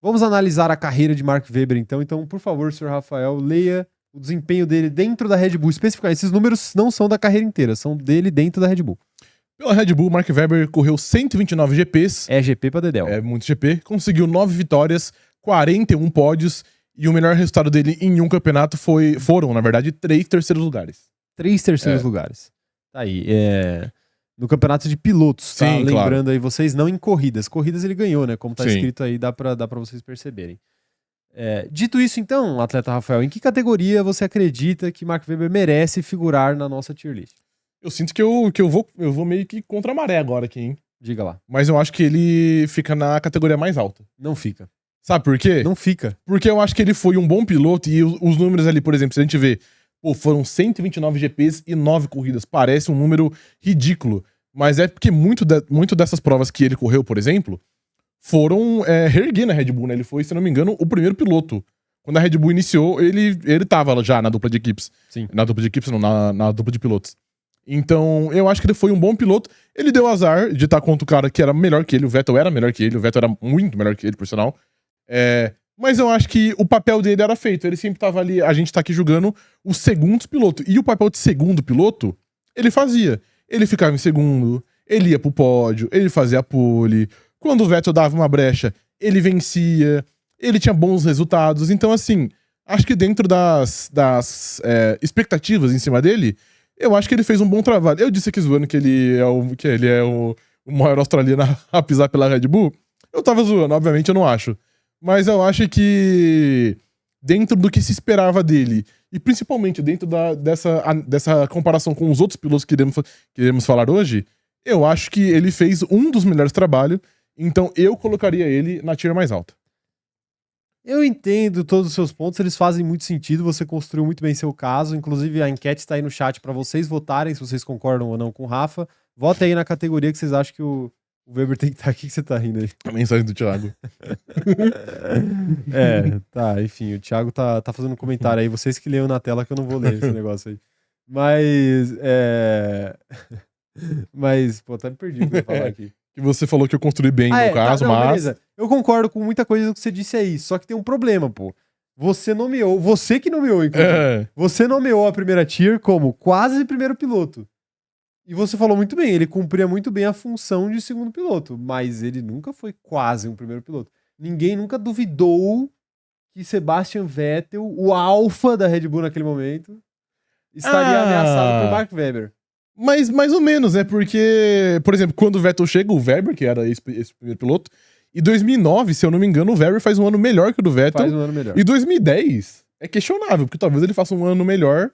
Vamos analisar a carreira de Mark Webber, então. Então, por favor, senhor Rafael, leia o desempenho dele dentro da Red Bull. Especificamente, esses números não são da carreira inteira, são dele dentro da Red Bull. Pela Red Bull, Mark Webber correu 129 GPs. É GP pra Dedéu. É muito GP. Conseguiu 9 vitórias, 41 pódios. E o melhor resultado dele em um campeonato foram, na verdade, 3 terceiros lugares. 3 terceiros lugares. Tá aí. No campeonato de pilotos, tá? Sim, Lembrando claro. aí vocês, não em corridas. Corridas ele ganhou, né? Como tá Sim. escrito aí, dá pra vocês perceberem. Dito isso, então, atleta Rafael, em que categoria você acredita que Mark Webber merece figurar na nossa tier list? Eu sinto que eu vou meio que contra a maré agora aqui, hein? Diga lá. Mas eu acho que ele fica na categoria mais alta. Não fica. Sabe por quê? Não fica. Porque eu acho que ele foi um bom piloto e os números ali, por exemplo, se a gente vê, foram 129 GPs e 9 corridas. Parece um número ridículo. Mas é porque muito dessas provas que ele correu, por exemplo, foram reerguer na Red Bull, né? Ele foi, se não me engano, o primeiro piloto. Quando a Red Bull iniciou, ele tava já na dupla de equipes. Sim. Na dupla de equipes, não, na dupla de pilotos. Então, eu acho que ele foi um bom piloto. Ele deu azar de estar contra o cara que era melhor que ele. O Vettel era melhor que ele. O Vettel era muito melhor que ele, por sinal. Mas eu acho que o papel dele era feito. Ele sempre tava ali. A gente tá aqui julgando os segundos pilotos. E o papel de segundo piloto, ele fazia. Ele ficava em segundo, ele ia pro pódio, ele fazia a pole. Quando o Vettel dava uma brecha, ele vencia. Ele tinha bons resultados. Então, assim, acho que dentro das expectativas em cima dele, eu acho que ele fez um bom trabalho. Eu disse aqui zoando que ele é o maior australiano a pisar pela Red Bull. Eu tava zoando, obviamente eu não acho. Mas eu acho que dentro do que se esperava dele, e principalmente dentro dessa comparação com os outros pilotos que queremos falar hoje, eu acho que ele fez um dos melhores trabalhos. Então eu colocaria ele na tier mais alta. Eu entendo todos os seus pontos, eles fazem muito sentido, você construiu muito bem seu caso, inclusive a enquete está aí no chat para vocês votarem, se vocês concordam ou não com o Rafa. Vota aí na categoria que vocês acham que o Webber tem que estar aqui, que você tá rindo aí. A mensagem do Thiago. Tá, enfim, o Thiago tá fazendo um comentário aí, vocês que leiam na tela que eu não vou ler esse negócio aí. Mas, pô, tá me perdido pra falar aqui. Que você falou que eu construí bem no caso, não, mas... Beleza. Eu concordo com muita coisa que você disse aí, só que tem um problema, pô. Você que nomeou, inclusive. Você nomeou a primeira tier como quase primeiro piloto. E você falou muito bem, ele cumpria muito bem a função de segundo piloto, mas ele nunca foi quase um primeiro piloto. Ninguém nunca duvidou que Sebastian Vettel, o alfa da Red Bull naquele momento, estaria ameaçado por Mark Webber. Mas mais ou menos, né? Porque, por exemplo, quando o Vettel chega, o Webber, que era esse primeiro piloto, em 2009, se eu não me engano, o Webber faz um ano melhor que o do Vettel. Faz um ano melhor. E 2010 é questionável, porque talvez ele faça um ano melhor,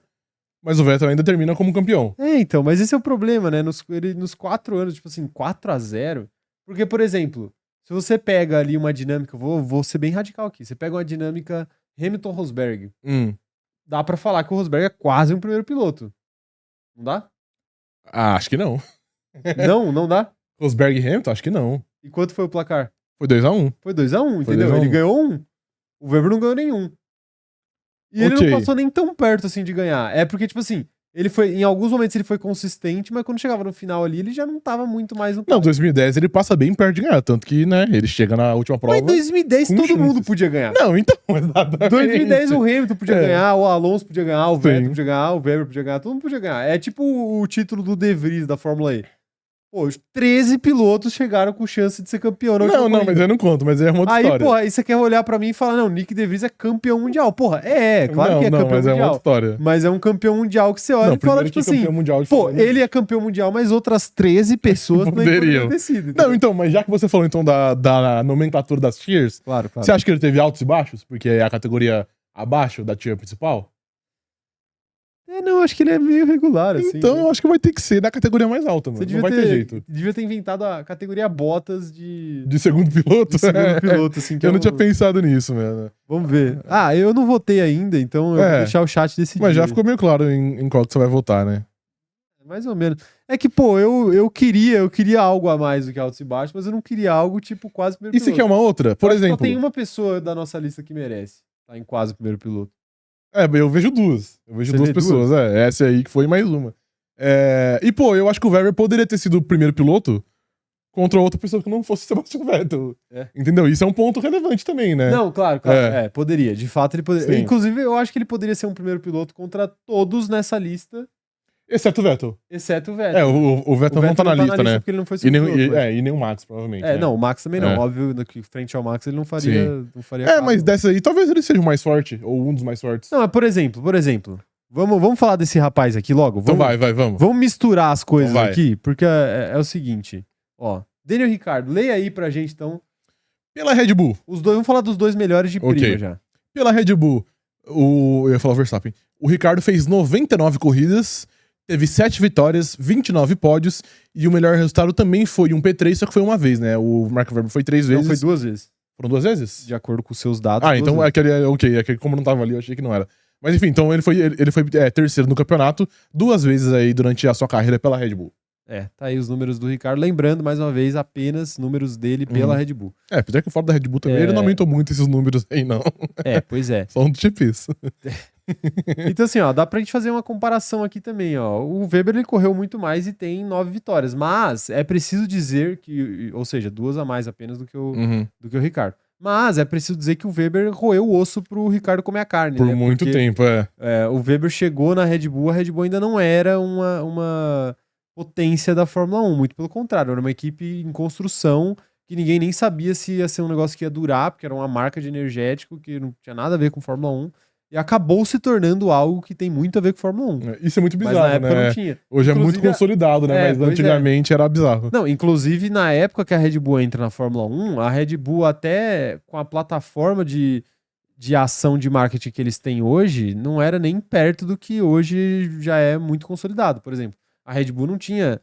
mas o Vettel ainda termina como campeão. Então, mas esse é o problema, né? Nos 4 anos, tipo assim, 4-0. Porque, por exemplo, se você pega ali uma dinâmica, vou ser bem radical aqui, você pega uma dinâmica Hamilton-Rosberg, dá pra falar que o Rosberg é quase um primeiro piloto. Não dá? Acho que não. Não dá? Rosberg e Hamilton? Acho que não. E quanto foi o placar? Foi 2-1. Foi 2-1, entendeu? 2-1. Ele ganhou um. O Webber não ganhou nenhum. E ele não passou nem tão perto assim de ganhar. É porque, tipo assim, ele foi, em alguns momentos ele foi consistente, mas quando chegava no final ali, ele já não tava muito mais no Não, 2010 ele passa bem perto de ganhar, tanto que, né, ele chega na última prova. Mas em 2010 todo mundo podia ganhar. Não, então, exatamente. 2010 o Hamilton podia ganhar, o Alonso podia ganhar, o Vettel podia ganhar, o Webber podia ganhar, todo mundo podia ganhar. É tipo o título do De Vries da Fórmula E. Pô, os 13 pilotos chegaram com chance de ser campeão. Não, mas eu não conto, mas é uma outra história. Aí, porra, aí você quer olhar pra mim e falar, não, Nick De Vries é campeão mundial. Porra, claro que é campeão mundial. Mas é uma outra história. Mas é um campeão mundial que você olha e fala, tipo assim, pô, ele é campeão mundial, mas outras 13 pessoas não poderiam ter sido. Não, então, mas já que você falou então da nomenclatura das tiers, claro. Você acha que ele teve altos e baixos? Porque é a categoria abaixo da tier principal? Não, acho que ele é meio regular, assim. Então, eu acho que vai ter que ser da categoria mais alta, mano. Não vai ter jeito. Devia ter inventado a categoria botas de segundo piloto? De segundo piloto, assim. Eu não tinha pensado nisso, mano. Vamos ver. Eu não votei ainda, então eu vou deixar o chat decidir. Mas já ficou meio claro em qual que você vai votar, né? Mais ou menos. É que, pô, eu queria algo a mais do que altos e baixos, mas eu não queria algo, tipo, quase primeiro piloto. E você quer uma outra? Por exemplo... Só tem uma pessoa da nossa lista que merece. Tá em quase primeiro piloto. Eu vejo duas. Eu vejo duas pessoas. Essa aí que foi mais uma. E, pô, eu acho que o Webber poderia ter sido o primeiro piloto contra outra pessoa que não fosse o Sebastian Vettel. Entendeu? Isso é um ponto relevante também, né? Não, claro. Poderia. De fato, ele poderia. Sim. Inclusive, eu acho que ele poderia ser um primeiro piloto contra todos nessa lista. Exceto o Vettel. Exceto o Vettel. O Vettel não tá na lista, né? Porque ele não foi E nem o Max, provavelmente. Não, o Max também não. Óbvio que frente ao Max ele não faria. Não faria caso. Mas dessa aí, talvez ele seja o mais forte, ou um dos mais fortes. Não, mas por exemplo. Vamos falar desse rapaz aqui logo? Então vamos. Vamos misturar as coisas aqui, porque é o seguinte. Ó, Daniel Ricciardo, leia aí pra gente, então. Pela Red Bull. Vamos falar dos 2 melhores de prima já. Pela Red Bull, eu ia falar o Verstappen. O Ricciardo fez 99 corridas, teve 7 vitórias, 29 pódios, e o melhor resultado também foi um P3, só que foi uma vez, né? O Mark Webber foi 3 vezes. Não, foi 2 vezes. Foram 2 vezes? De acordo com os seus dados. Então aquele como não tava ali, eu achei que não era. Mas enfim, então ele foi terceiro no campeonato 2 vezes aí durante a sua carreira pela Red Bull. Tá aí os números do Ricciardo. Lembrando, mais uma vez, apenas números dele pela Red Bull. Apesar que fora da Red Bull também, ele não aumentou muito esses números aí, não. Pois é. Só um tipo isso. Então assim, ó, dá pra gente fazer uma comparação aqui também, ó. O Weber, ele correu muito mais e tem 9 vitórias. Mas é preciso dizer que, ou seja, 2 a mais apenas do que o Ricciardo. Mas é preciso dizer que o Weber roeu o osso pro Ricciardo comer a carne, Por muito tempo, o Weber chegou na Red Bull, a Red Bull ainda não era uma potência da Fórmula 1, muito pelo contrário, era uma equipe em construção que ninguém nem sabia se ia ser um negócio que ia durar, porque era uma marca de energético que não tinha nada a ver com Fórmula 1, e acabou se tornando algo que tem muito a ver com Fórmula 1. Isso é muito bizarro, mas na época né? não tinha. Hoje é muito consolidado, né? Mas antigamente era bizarro. Não, inclusive na época que a Red Bull entra na Fórmula 1, a Red Bull até com a plataforma de ação de marketing que eles têm hoje, não era nem perto do que hoje já é muito consolidado. Por exemplo, a Red Bull não tinha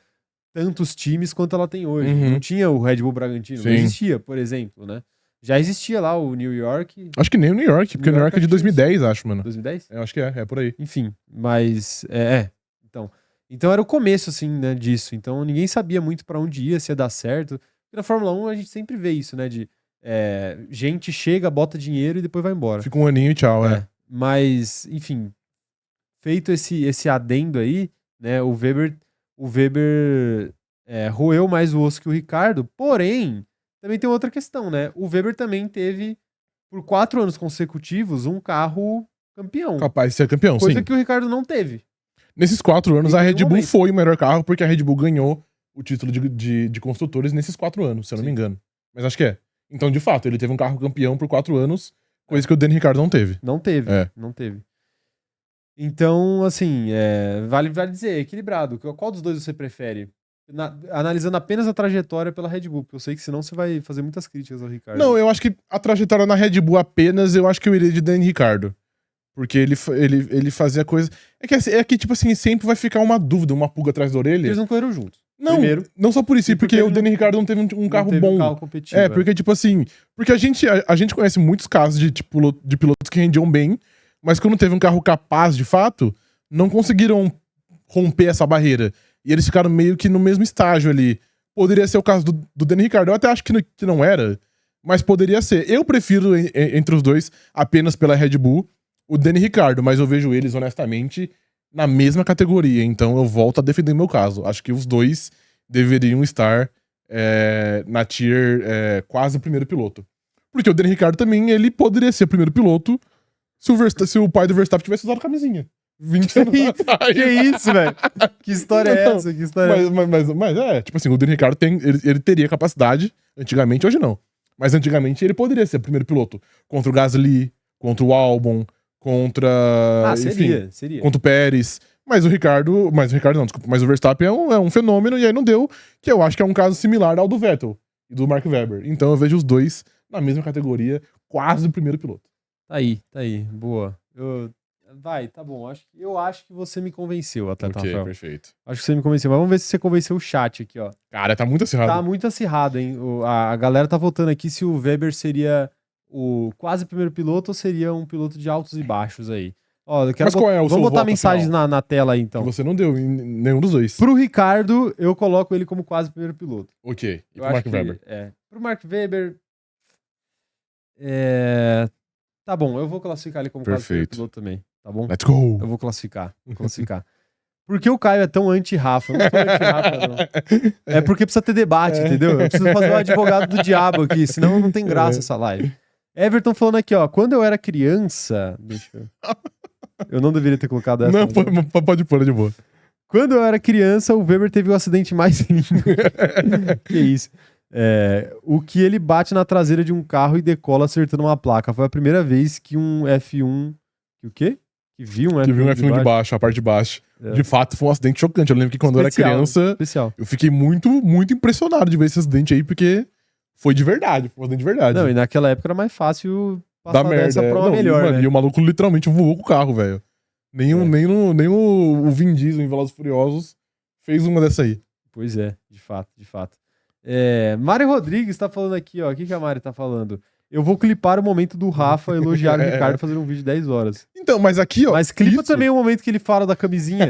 tantos times quanto ela tem hoje. Não tinha o Red Bull Bragantino. Sim. Não existia, por exemplo, né? Já existia lá o New York. Acho que nem o New York, porque o New York é de 2010, acho, mano. 2010? Eu acho que é por aí. Enfim, mas Então era o começo, assim, né, disso. Então ninguém sabia muito pra onde ia, se ia dar certo. Porque na Fórmula 1 a gente sempre vê isso, né? Gente chega, bota dinheiro e depois vai embora. Fica um aninho e tchau, Mas, enfim, feito esse adendo aí, né? O Weber roeu mais o osso que o Ricciardo, porém, também tem outra questão, né? O Weber também teve, por 4 anos consecutivos, um carro campeão. Capaz de ser campeão, coisa sim. que o Ricciardo não teve. Nesses 4 anos, a Red Bull foi o melhor carro, porque a Red Bull ganhou o título de construtores nesses 4 anos, se eu não me engano. Mas acho que é. Então, de fato, ele teve um carro campeão por 4 anos, coisa que o Daniel Ricciardo não teve. Não teve. Então, assim, vale dizer, equilibrado. Qual dos dois você prefere? Analisando apenas a trajetória pela Red Bull, porque eu sei que senão você vai fazer muitas críticas ao Ricciardo. Não, eu acho que a trajetória na Red Bull apenas, eu acho que eu iria de Daniel Ricciardo. Porque ele fazia coisa... É que, tipo assim, sempre vai ficar uma dúvida, uma pulga atrás da orelha. Eles não correram juntos. Não, primeiro, não só por isso, porque o Daniel Ricciardo não teve um carro bom. Um carro competitivo, porque, tipo assim... Porque a gente conhece muitos casos de pilotos que rendiam bem, mas quando teve um carro capaz, de fato, não conseguiram romper essa barreira. E eles ficaram meio que no mesmo estágio ali. Poderia ser o caso do Daniel Ricciardo. Eu até acho que não era, mas poderia ser. Eu prefiro, entre os dois, apenas pela Red Bull, o Daniel Ricciardo, mas eu vejo eles, honestamente, na mesma categoria. Então eu volto a defender meu caso. Acho que os dois deveriam estar na tier quase primeiro piloto. Porque o Daniel Ricciardo também, ele poderia ser o primeiro piloto se o pai do Verstappen tivesse usado camisinha. 20 anos atrás. Que isso, velho? Que história é essa? Mas tipo assim, o Daniel Ricciardo ele teria capacidade, antigamente, hoje não. Mas antigamente ele poderia ser o primeiro piloto. Contra o Gasly, contra o Albon, contra... seria. Contra o Pérez. Mas o Verstappen é um fenômeno, e aí não deu, que eu acho que é um caso similar ao do Vettel e do Mark Webber. Então eu vejo os dois na mesma categoria, quase o primeiro piloto. Tá aí, boa. Tá bom. Eu acho que você me convenceu, atleta Rafael. Ok, perfeito. Acho que você me convenceu, mas vamos ver se você convenceu o chat aqui, ó. Cara, tá muito acirrado. Tá muito acirrado, hein? A galera tá votando aqui se o Weber seria o quase primeiro piloto ou seria um piloto de altos e baixos aí. Ó, Mas qual é o seu vamos botar voto mensagens final? na tela aí, então. Que você não deu em nenhum dos dois. Pro Ricciardo, eu coloco ele como quase primeiro piloto. Ok. E pro Mark Webber? Pro Mark Webber... Tá bom, eu vou classificar ele como quase primeiro piloto também, tá bom? Let's go! Eu vou classificar. Por que o Caio é tão anti-Rafa? Eu não sou anti-Rafa, não. É porque precisa ter debate, entendeu? Eu preciso fazer um advogado do diabo aqui, senão não tem graça essa live. Everton falando aqui, ó. Quando eu era criança... Deixa eu... Eu não deveria ter colocado essa. Não, pode pôr, é de boa. Quando eu era criança, o Weber teve o acidente mais lindo. Que isso. O que ele bate na traseira de um carro e decola acertando uma placa. Foi a primeira vez que um F1... Que o quê? Que viu um F1 de baixo, a parte de baixo. De fato, foi um acidente chocante. Eu lembro que quando eu era criança, eu fiquei muito, muito impressionado de ver esse acidente aí, porque foi de verdade. Foi um acidente de verdade. Não, e naquela época era mais fácil passar dessa pra uma não, melhor, mano, né? E o maluco literalmente voou com o carro, velho. Nem o Vin Diesel em Velozes e Furiosos fez uma dessa aí. Pois é, de fato, de fato. Mário Rodrigues tá falando aqui, ó. O que a Mari tá falando? Eu vou clipar o momento do Rafa elogiar o Ricardo fazendo um vídeo de 10 horas. Então, mas aqui, ó... Mas clipa também o momento que ele fala da camisinha.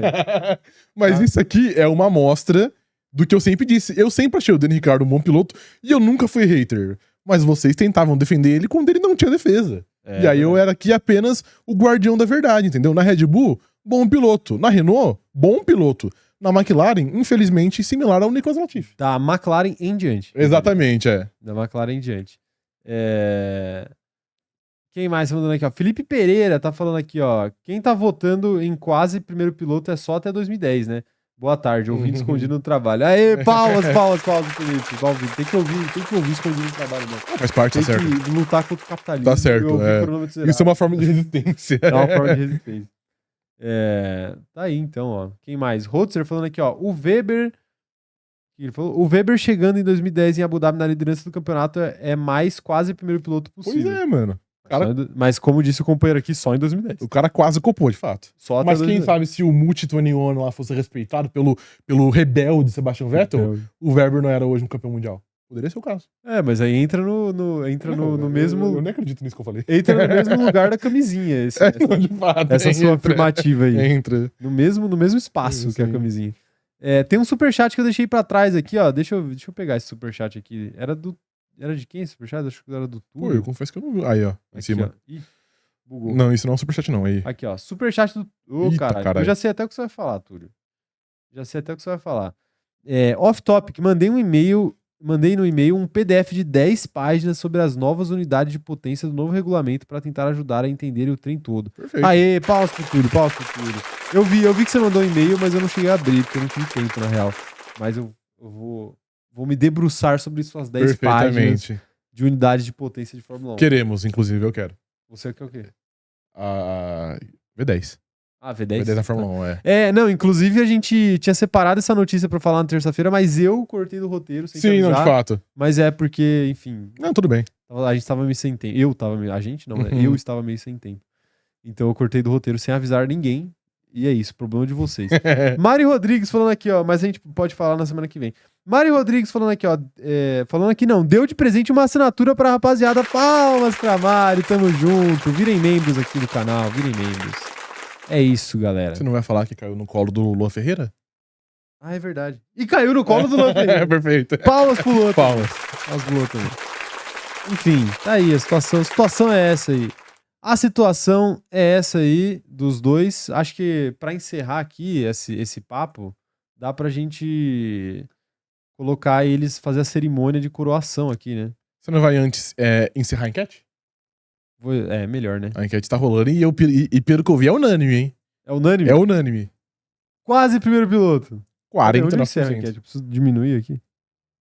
Mas isso aqui é uma amostra do que eu sempre disse. Eu sempre achei o Daniel Ricciardo um bom piloto e eu nunca fui hater. Mas vocês tentavam defender ele quando ele não tinha defesa. E aí eu era aqui apenas o guardião da verdade, entendeu? Na Red Bull, bom piloto. Na Renault, bom piloto. Na McLaren, infelizmente, similar ao Nicolas Latifi. Da McLaren em diante. Exatamente, Da McLaren em diante. Quem mais tá mandando aqui, ó? Felipe Pereira tá falando aqui, ó. Quem tá votando em quase primeiro piloto é só até 2010, né? Boa tarde, ouvindo escondido no trabalho. Aê, palmas, Felipe. Tem que ouvir escondido no trabalho, né? Faz parte, tá certo. Tem que lutar contra o capitalismo. Tá certo, Isso é uma forma de resistência. É uma forma de resistência. Tá aí, então, ó. Quem mais? Rotzer falando aqui, ó. O Weber... Ele falou, o Weber chegando em 2010 em Abu Dhabi na liderança do campeonato é mais quase primeiro piloto possível. Pois é, mano. Mas como disse o companheiro aqui, só em 2010. O cara quase copou, de fato. Mas quem sabe se o Multi-21 lá fosse respeitado pelo rebelde Sebastian Vettel, o Weber não era hoje um campeão mundial. Poderia ser o caso. Mas aí entra no mesmo... Eu nem acredito nisso que eu falei. Entra no mesmo lugar da camisinha. De fato, essa sua afirmativa aí. Entra. No mesmo espaço que a camisinha. Tem um superchat que eu deixei pra trás aqui, ó. Deixa eu pegar esse superchat aqui. Era de quem esse superchat? Acho que era do Túlio. Pô, eu confesso que eu não vi. Aí, ó. Em aqui, cima. Ó. Ih, bugou. Não, isso não é um superchat, não. Aí. Aqui, ó. Superchat do... Ô, caralho. Eu já sei até o que você vai falar, Túlio. Off topic. Mandei no e-mail um PDF de 10 páginas sobre as novas unidades de potência do novo regulamento para tentar ajudar a entender o trem todo. Perfeito. Aê, pausa pro Túlio. Eu vi que você mandou um e-mail, mas eu não cheguei a abrir, porque eu não tive tempo, na real. Mas eu vou me debruçar sobre suas 10 páginas de unidade de potência de Fórmula 1. Queremos, inclusive, eu quero. Você quer o quê? V10. V10? V10 na Fórmula 1, não, inclusive a gente tinha separado essa notícia pra falar na terça-feira, mas eu cortei do roteiro sem avisar. Sim, não, de fato. Mas é porque, enfim... Não, tudo bem. A gente tava meio sem tempo. A gente não, né? Eu estava meio sem tempo. Então eu cortei do roteiro sem avisar ninguém. E é isso, problema de vocês. Mari Rodrigues falando aqui, ó, mas a gente pode falar na semana que vem. Mari Rodrigues falando aqui, ó, falando aqui não, deu de presente uma assinatura pra rapaziada. Palmas pra Mari, tamo junto. Virem membros aqui do canal, virem membros. É isso, galera. Você não vai falar que caiu no colo do Luan Ferreira? É verdade. E caiu no colo do Luan Ferreira. Perfeito. Palmas pro Luan. Palmas. Palmas pro Luan também. Enfim, tá aí a situação. A situação é essa aí. A situação é essa aí dos dois. Acho que pra encerrar aqui esse papo, dá pra gente colocar eles, fazer a cerimônia de coroação aqui, né? Você não vai antes encerrar a enquete? Melhor, né? A enquete tá rolando e pelo que eu vi é unânime, hein? É unânime? É unânime. Quase primeiro piloto. 49%. Onde encerra a enquete? Eu preciso diminuir aqui.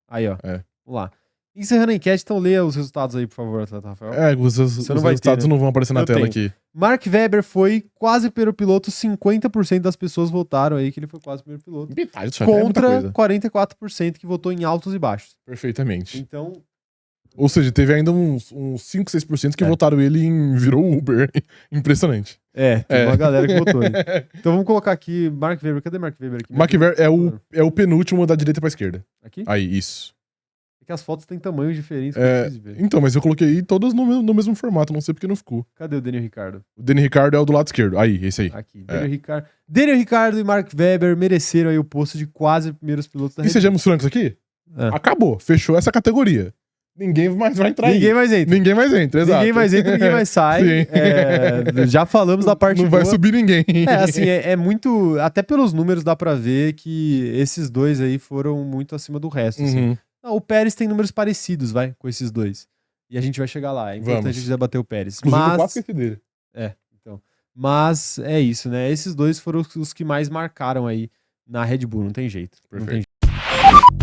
Aí, ó. Vamos lá. Encerrando a enquete, então leia os resultados aí, por favor, atleta Rafael. Os resultados não vão aparecer na tela aqui. Mark Webber foi quase primeiro piloto, 50% das pessoas votaram aí que ele foi quase primeiro piloto. Contra 44% que votou em altos e baixos. Perfeitamente. Então... Ou seja, teve ainda uns 5, 6% que votaram ele em virou Uber. Impressionante. Tem uma galera que votou. Então vamos colocar aqui Mark Webber. Cadê Mark Webber aqui? Mark Webber é o penúltimo da direita pra esquerda. Aqui? Aí, isso. É que as fotos têm tamanhos diferentes. Então, mas eu coloquei todas no mesmo formato, não sei porque não ficou. Cadê o Daniel Ricciardo? O Daniel Ricciardo é o do lado esquerdo. Aí, esse aí. Aqui, Daniel Ricciardo e Mark Webber mereceram aí o posto de quase primeiros pilotos da E sejamos francos aqui? Acabou, fechou essa categoria. ninguém mais vai entrar Ninguém aí. mais entra. Ninguém mais entra, exato. Ninguém mais entra, ninguém mais sai. Já falamos da parte Não boa. vai subir ninguém. Assim, é muito... Até pelos números dá pra ver que esses dois aí foram muito acima do resto, assim. Não, o Pérez tem números parecidos, com esses dois. E a gente vai chegar lá. É importante a gente debater o Pérez. Inclusive, eu quase esqueci dele. Então. Mas é isso, né? Esses dois foram os que mais marcaram aí na Red Bull. Não tem jeito. Perfeito. Não tem jeito.